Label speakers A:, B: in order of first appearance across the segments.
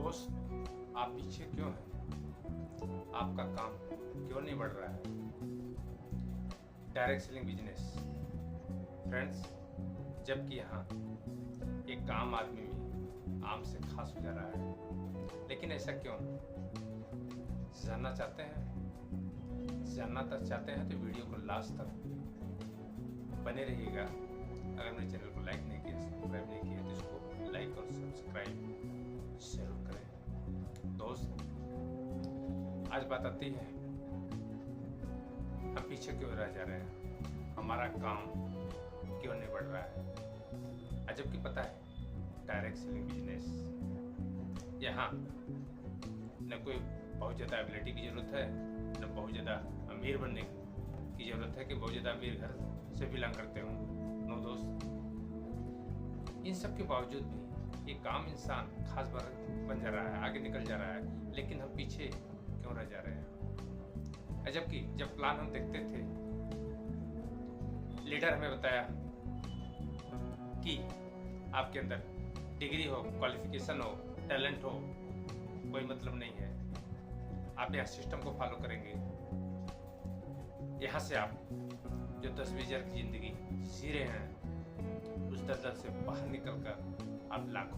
A: दोस्त, आप पीछे क्यों हैं? आपका काम क्यों नहीं बढ़ रहा है? डायरेक्ट सेलिंग बिजनेस फ्रेंड्स, जबकि यहाँ एक आम आदमी भी आम से खास हो जा रहा है, लेकिन ऐसा क्यों? जानना चाहते हैं? जानना तक चाहते हैं तो वीडियो को लास्ट तक बने रहिएगा। अगर मेरे चैनल को लाइक नहीं किया, सब्सक्राइब नहीं किया तो इसको लाइक और सब्सक्राइब जरूर करें। दोस्त, आज बात आती है हम पीछे क्यों रह जा रहे हैं, हमारा काम क्यों नहीं बढ़ रहा है। जबकि पता है डायरेक्ट सेलिंग बिजनेस यहाँ न कोई बहुत ज़्यादा एबिलिटी की ज़रूरत है, न बहुत ज़्यादा अमीर बनने की ज़रूरत है कि बहुत ज़्यादा अमीर घर से बिलोंग करते हों। नो दोस्त, इन सब के बावजूद भी एक आम इंसान खास बन जा रहा है, आगे निकल जा रहा है, लेकिन हम पीछे क्यों रह जा रहे हैं। जबकि जब प्लान हम देखते थे, लीडर हमें बताया कि आपके अंदर डिग्री हो, क्वालिफिकेशन हो, टैलेंट हो, कोई मतलब नहीं है। आप यहाँ सिस्टम को फॉलो करेंगे, यहाँ से आप जो 10-20 हज़ार की जिंदगी जी रहे हैं, उस दलदल से बाहर निकलकर आप लाखों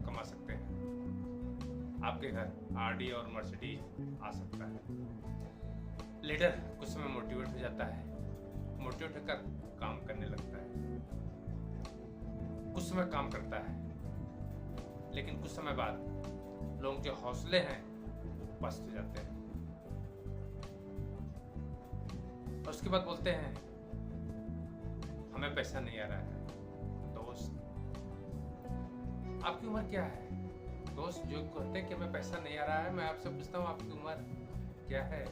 A: कमा सकते हैं। आपके घर आरडी और मर्सिडीज आ सकता है। लीडर कुछ समय मोटिवेट हो जाता है, मोटिवेट होकर काम करने लगता है, कुछ समय काम करता है, लेकिन कुछ समय बाद लोग जो हौसले हैं पस्त हो जाते हैं। और उसके बाद बोलते हैं हमें पैसा नहीं आ रहा है। दोस्त, आपकी उम्र क्या है? दोस्त, जो कहते हैं कि हमें पैसा नहीं आ रहा है, मैं आपसे पूछता हूँ आपकी उम्र क्या है?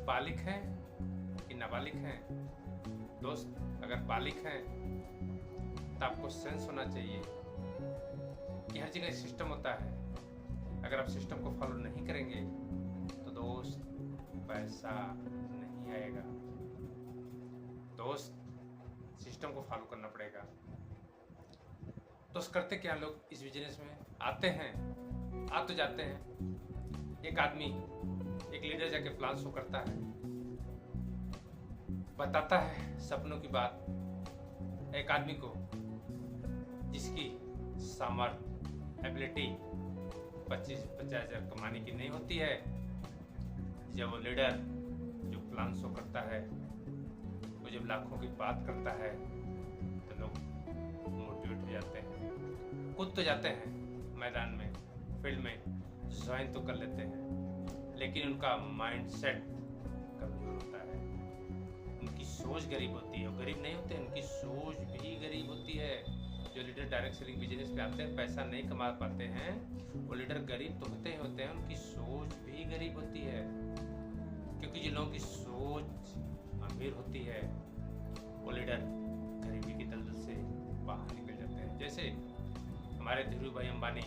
A: बालिग हैं कि नाबालिग हैं? दोस्त, अगर बालिग हैं तो आपको सेंस होना चाहिए कि हर जगह सिस्टम होता है। अगर आप सिस्टम को फॉलो नहीं करेंगे तो दोस्त पैसा नहीं आएगा। दोस्त, सिस्टम को फॉलो करना पड़ेगा। तो करते क्या लोग इस बिजनेस में आते हैं, आ तो जाते हैं। एक आदमी, एक लीडर जाके प्लान शो करता है, बताता है सपनों की बात एक आदमी को जिसकी सामर्थ्य, एबिलिटी 25-50 हज़ार कमाने की नहीं होती है। जब वो लीडर जो प्लान शो करता है, वो जब लाखों की बात करता है तो लोग मोटिवेट हो जाते हैं, कूद तो जाते हैं मैदान में, फील्ड में ज्वाइन तो कर लेते हैं, लेकिन उनका माइंडसेट कमजोर होता है। उनकी सोच गरीब होती है। वो गरीब नहीं होते, उनकी सोच भी गरीब होती है। जो लीडर डायरेक्ट सेलिंग बिजनेस पे आते हैं, पैसा नहीं कमा पाते हैं, वो लीडर गरीब तो होते ही होते हैं, उनकी सोच भी गरीब होती है। क्योंकि जिन लोगों की सोच अमीर होती है, वो लीडर गरीबी के दलदल से बाहर निकल जाते हैं। जैसे हमारे धीरू भाई अंबानी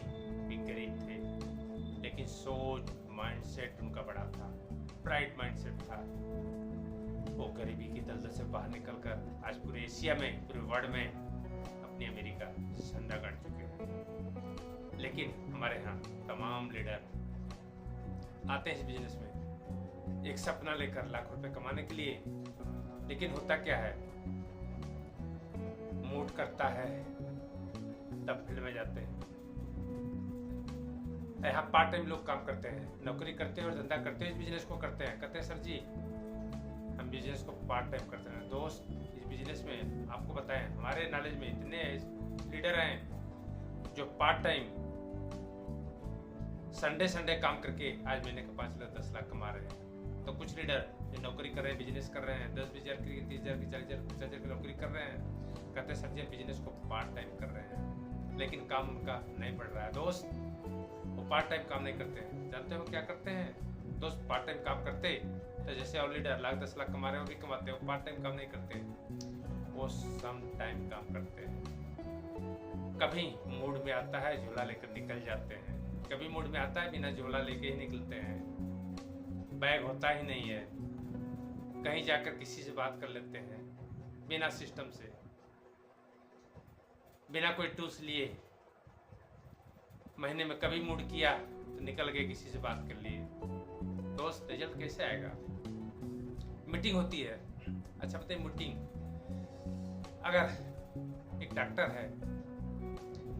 A: भी गरीब थे, लेकिन सोच, माइंडसेट उनका बड़ा था, ब्राइट माइंडसेट था। वो गरीबी की दलदल से बाहर निकलकर आज पूरे एशिया में, पूरे वर्ल्ड में अपनी अमेरिका झंडा गाड़ चुके हैं। लेकिन हमारे यहाँ तमाम लीडर आते हैं इस बिजनेस में एक सपना लेकर, लाख रुपए कमाने के लिए, लेकिन होता क्या है, मूड करता है तब फील्ड में जाते हैं। यहाँ पार्ट टाइम लोग काम करते हैं, नौकरी करते हैं और धंधा करते हैं, इस बिजनेस को करते हैं। कहते हैं सर जी हम बिजनेस को पार्ट टाइम करते हैं। दोस्त, इस बिजनेस में आपको बताएं, हमारे नॉलेज में इतने लीडर हैं जो पार्ट टाइम संडे काम करके आज महीने का 5 लाख 10 लाख कमा रहे हैं। तो कुछ लीडर जो नौकरी कर रहे हैं, बिजनेस कर रहे हैं, 10-20 हज़ार की, 30 हज़ार की, 40 हज़ार, 50 हज़ार की नौकरी कर रहे हैं। कहते हैं सर जी बिजनेस को पार्ट टाइम कर रहे हैं, लेकिन काम उनका नहीं बढ़ रहा है। दोस्त, वो पार्ट टाइम काम नहीं करते हैं। जानते हो क्या करते हैं दोस्त? पार्ट टाइम काम करते तो जैसे और लीडर लाख 10 लाख कमा रहे हैं, वो भी कमाते हैं। वो पार्ट टाइम काम नहीं करते, वो सम टाइम काम करते हैं। कभी मूड में आता है झोला लेकर निकल जाते हैं, कभी मूड में आता है बिना झोला लेके ही निकलते हैं। बैग होता ही नहीं है, कहीं जाकर किसी से बात कर लेते हैं बिना सिस्टम से, बिना कोई टूल्स लिए। महीने में कभी मूड किया तो निकल गए, किसी से बात कर लिए। दोस्त रिजल्ट कैसे आएगा? मीटिंग होती है। अच्छा बताइए, मीटिंग, अगर एक डॉक्टर है,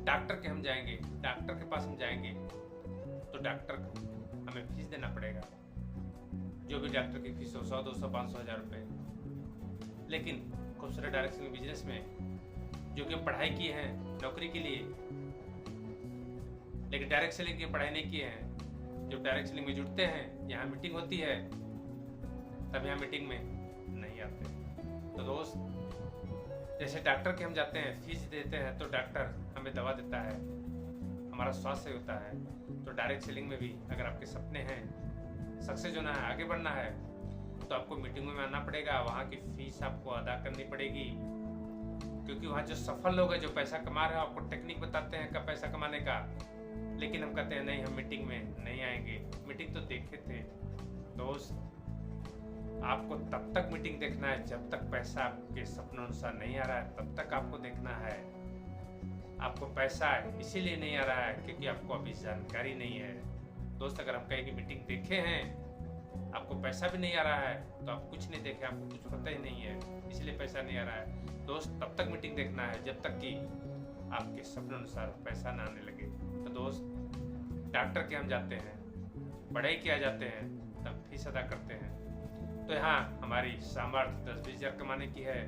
A: डॉक्टर के हम जाएंगे, डॉक्टर के पास हम जाएंगे तो डॉक्टर को हमें फीस देना पड़ेगा, जो भी डॉक्टर की फीस हो, 100, 200, 500, 1000 रुपये। लेकिन खूबसूरत डायरेक्ट सेलिंग बिजनेस में जो कि पढ़ाई की है नौकरी के लिए, लेकिन डायरेक्ट सेलिंग की पढ़ाई नहीं की है, जो डायरेक्ट सेलिंग में जुड़ते हैं, यहाँ मीटिंग होती है, तब यहाँ मीटिंग में नहीं आते। तो दोस्त, जैसे डॉक्टर के हम जाते हैं, फीस देते हैं तो डॉक्टर हमें दवा देता है, हमारा स्वास्थ्य होता है। तो डायरेक्ट सेलिंग में भी अगर आपके सपने हैं, सक्सेस होना है, आगे बढ़ना है, तो आपको मीटिंगों में आना पड़ेगा, वहाँ की फीस आपको अदा करनी पड़ेगी। क्योंकि वहाँ जो सफल लोग हैं, जो पैसा कमा रहे हैं, आपको टेक्निक बताते हैं का पैसा कमाने का, लेकिन हम कहते हैं नहीं, हम मीटिंग में नहीं आएंगे। मीटिंग तो देखे थे दोस्त, आपको तब तक मीटिंग देखना है जब तक पैसा आपके सपनों अनुसार नहीं आ रहा है, तब तक आपको देखना है। आपको पैसा इसीलिए नहीं आ रहा है क्योंकि आपको अभी जानकारी नहीं है। दोस्त, अगर हम कहें कि मीटिंग देखे हैं, आपको पैसा भी नहीं आ रहा है, तो आप कुछ नहीं देखे, आपको कुछ पता ही नहीं है, इसलिए पैसा नहीं आ रहा है। दोस्त, तब तक मीटिंग देखना है जब तक कि आपके सपनों अनुसार पैसा ना आने लगे। तो दोस्त, डॉक्टर के हम जाते हैं, पढ़ाई किया जाते हैं, तब फीस अदा करते हैं। तो यहाँ हमारी सामर्थ्य 10-20 हज़ार कमाने की है।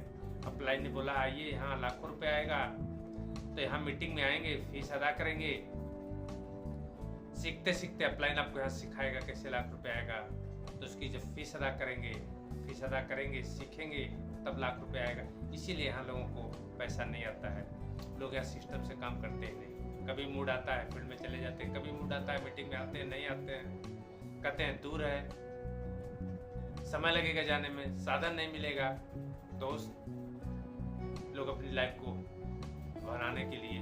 A: अप्लाई ने बोला आइए, यहाँ लाखों रुपए आएगा, तो यहाँ मीटिंग में आएंगे, फीस अदा करेंगे। सीखते सीखते अपलाइन आपको यहाँ सिखाएगा कैसे लाख रुपए आएगा। तो उसकी जब फीस अदा करेंगे, सीखेंगे, तब लाख रुपए आएगा। इसीलिए यहाँ लोगों को पैसा नहीं आता है। लोग यहाँ सिस्टम से काम करते ही नहीं। कभी मूड आता है फील्ड में चले जाते हैं, कभी मूड आता है मीटिंग में आते हैं, नहीं आते हैं, कहते हैं दूर है, समय लगेगा जाने में, साधन नहीं मिलेगा। दोस्त, लोग अपनी लाइफ को बनाने के लिए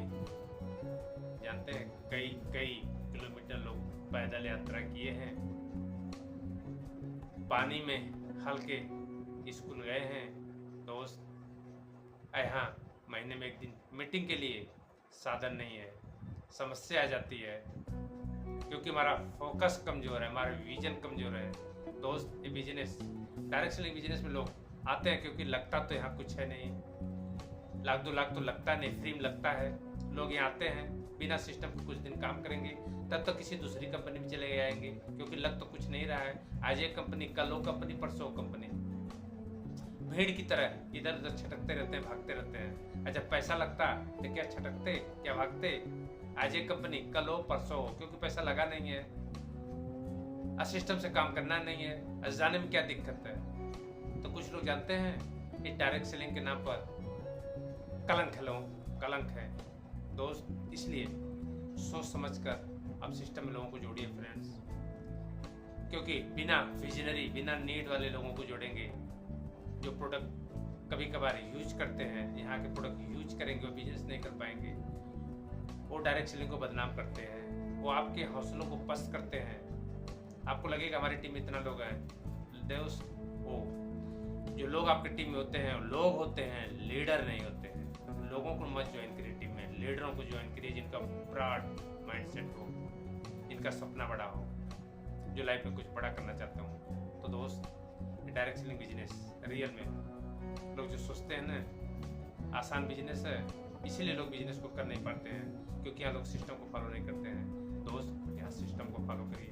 A: जानते हैं कई किलोमीटर लोग पैदल यात्रा किए हैं, पानी में हल्के स्कूल गए हैं। दोस्त, यहाँ महीने में एक दिन मीटिंग के लिए साधन नहीं है, समस्या आ जाती है क्योंकि हमारा फोकस कमजोर है, हमारा विजन कमजोर है। दोस्त, ये बिजनेस, डायरेक्ट सेलिंग बिजनेस में लोग आते हैं क्योंकि लगता तो यहाँ कुछ है नहीं, 1-2 लाख तो लगता नहीं, फ्री में लगता है। लोग यहाँ आते हैं, बिना सिस्टम के कुछ दिन काम करेंगे, तब तो किसी दूसरी कंपनी में चले जाएंगे क्योंकि लग तो कुछ नहीं रहा है। आज एक कंपनी, कल वो कंपनी, परसों कंपनी, भीड़ की तरह इधर उधर छटकते रहते हैं, भागते रहते हैं। अच्छा, पैसा लगता तो क्या छटकते, क्या भागते? आज एक कंपनी, कल हो, परसों हो, क्योंकि पैसा लगा नहीं है, सिस्टम से काम करना नहीं है, जाने में क्या दिक्कत है। तो कुछ लोग जानते हैं इस डायरेक्ट सेलिंग के नाम पर कलंक है। दोस्त, इसलिए सोच समझकर आप सिस्टम में लोगों को जोड़िए फ्रेंड्स, क्योंकि बिना विजनरी, बिना नीड वाले लोगों को जोड़ेंगे, जो प्रोडक्ट कभी कभार यूज करते हैं, यहाँ के प्रोडक्ट यूज करेंगे, वो बिजनेस नहीं कर पाएंगे। वो डायरेक्ट सेलिंग को बदनाम करते हैं, वो आपके हौसलों को पस्त करते हैं। आपको लगेगा हमारी टीम में इतना लोग हैं, दोस्त, वो जो लोग आपकी टीम में होते हैं, लोग होते हैं, लीडर नहीं होते हैं। लोगों को मत ज्वाइन करिए टीम में, लीडरों को ज्वाइन करिए जिनका ब्रॉड माइंडसेट हो, जिनका सपना बड़ा हो, जो लाइफ में कुछ बड़ा करना चाहते हो। तो दोस्त, डायरेक्ट सेलिंग बिजनेस रियल में लोग जो सोचते हैं ना आसान बिजनेस है, इसीलिए लोग बिजनेस को कर नहीं पाते हैं क्योंकि यहाँ लोग सिस्टम को फॉलो नहीं करते हैं। दोस्त, यहाँ सिस्टम को फॉलो करिए।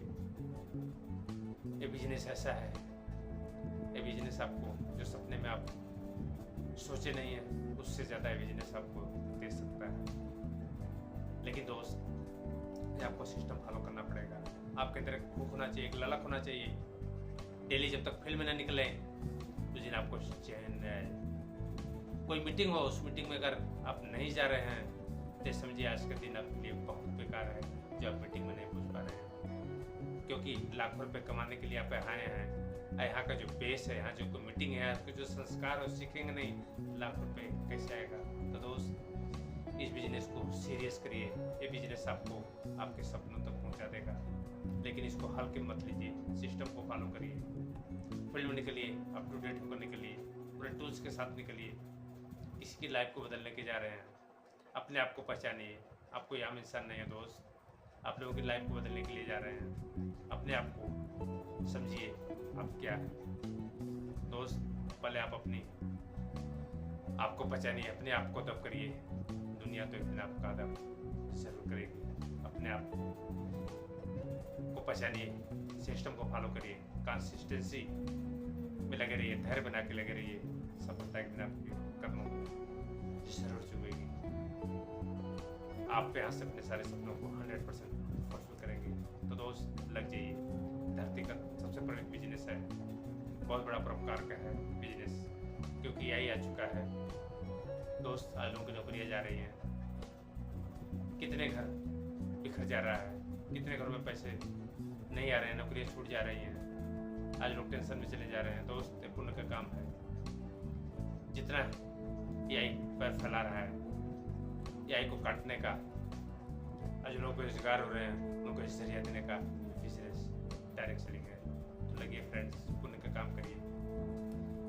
A: ये बिजनेस ऐसा है, ये बिजनेस आपको जो सपने में आप सोचे नहीं है उससे ज़्यादा ये बिजनेस आपको दे सकता है। लेकिन दोस्त, ये आपको सिस्टम फॉलो करना पड़ेगा। आपके अंदर एक भूख होना चाहिए, एक ललक होना चाहिए। डेली जब तक फील्ड में ना निकले तो जिन आपको चैन है। कोई मीटिंग हो, उस मीटिंग में अगर आप नहीं जा रहे हैं तो समझिए आज का दिन आपके लिए बहुत बेकार है, जो आप मीटिंग में नहीं पहुंच पा रहे हैं। क्योंकि लाखों रुपए कमाने के लिए आप आए हैं, यहाँ का जो बेस है, यहाँ जो कोई मीटिंग है, आपके जो संस्कार है सीखेंगे नहीं, लाख रुपए कैसे आएगा। तो दोस्त, इस बिजनेस को सीरियस करिए। ये बिजनेस आपको आपके सपनों तक पहुँचा देगा, लेकिन इसको हल्के मत लीजिए, सिस्टम को फॉलो करिए। फील्ड में निकलिए, अप टू डेट होकर निकलिए, पूरे टूल्स के साथ निकलिए। किसी की लाइफ को बदलने के जा रहे हैं, अपने आप को पहचानिए। आप कोई आम इंसान नहीं है दोस्त, आप लोगों की लाइफ को बदलने के लिए जा रहे हैं। अपने आप को समझिए आप क्या है। दोस्त, पहले आप अपनी आपको पहचानिए, अपने आप को तब करिए, दुनिया तो एक दिन आपका अदब जरूर करेगी। अपने आप को पहचानिए, सिस्टम को फॉलो करिए, कंसिस्टेंसी में लगे रहिए, धैर्य बना के लगे रहिए। सफलता एक दिन आपके कदमों को जरूर चुभेगी। आप यहाँ से अपने सारे सपनों को 100% फुलफिल करेंगे। तो दोस्त, लग जाइए। धरती का सबसे बड़ा बिजनेस है, बहुत बड़ा परोपकार का है बिजनेस, क्योंकि यही आ चुका है। दोस्त, आज लोगों की नौकरियाँ जा रही हैं, कितने घर बिखर जा रहा है, कितने घरों में पैसे नहीं आ रहे हैं, नौकरियाँ छूट जा रही हैं, आज लोग टेंशन में चले जा रहे हैं। दोस्त, ये पुण्य का काम है। जितना AI पैर फैला रहा है, AI को काटने का, आज लोगों को रोजगार हो रहे हैं, उनको इस जरिया देने का बिजनेस डायरेक्ट सेलिंग है। तो लगिए फ्रेंड्स, पुण्य का काम करिए।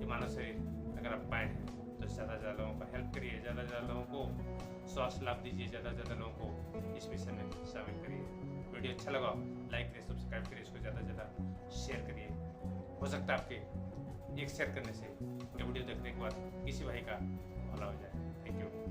A: ये मानव शरीर अगर आप पाए हैं तो ज़्यादा से ज़्यादा लोगों को हेल्प करिए, ज़्यादा से ज़्यादा लोगों को स्वास्थ्य लाभ दीजिए, ज़्यादा से ज़्यादा लोगों को इस मिशन में शामिल करिए। वीडियो अच्छा लगा लाइक करिए, सब्सक्राइब करिए, इसको ज़्यादा से ज़्यादा शेयर करिए। हो सकता है आपके एक शेयर करने से या वीडियो देखने के बाद किसी भाई का भला हो जाए। Thank you.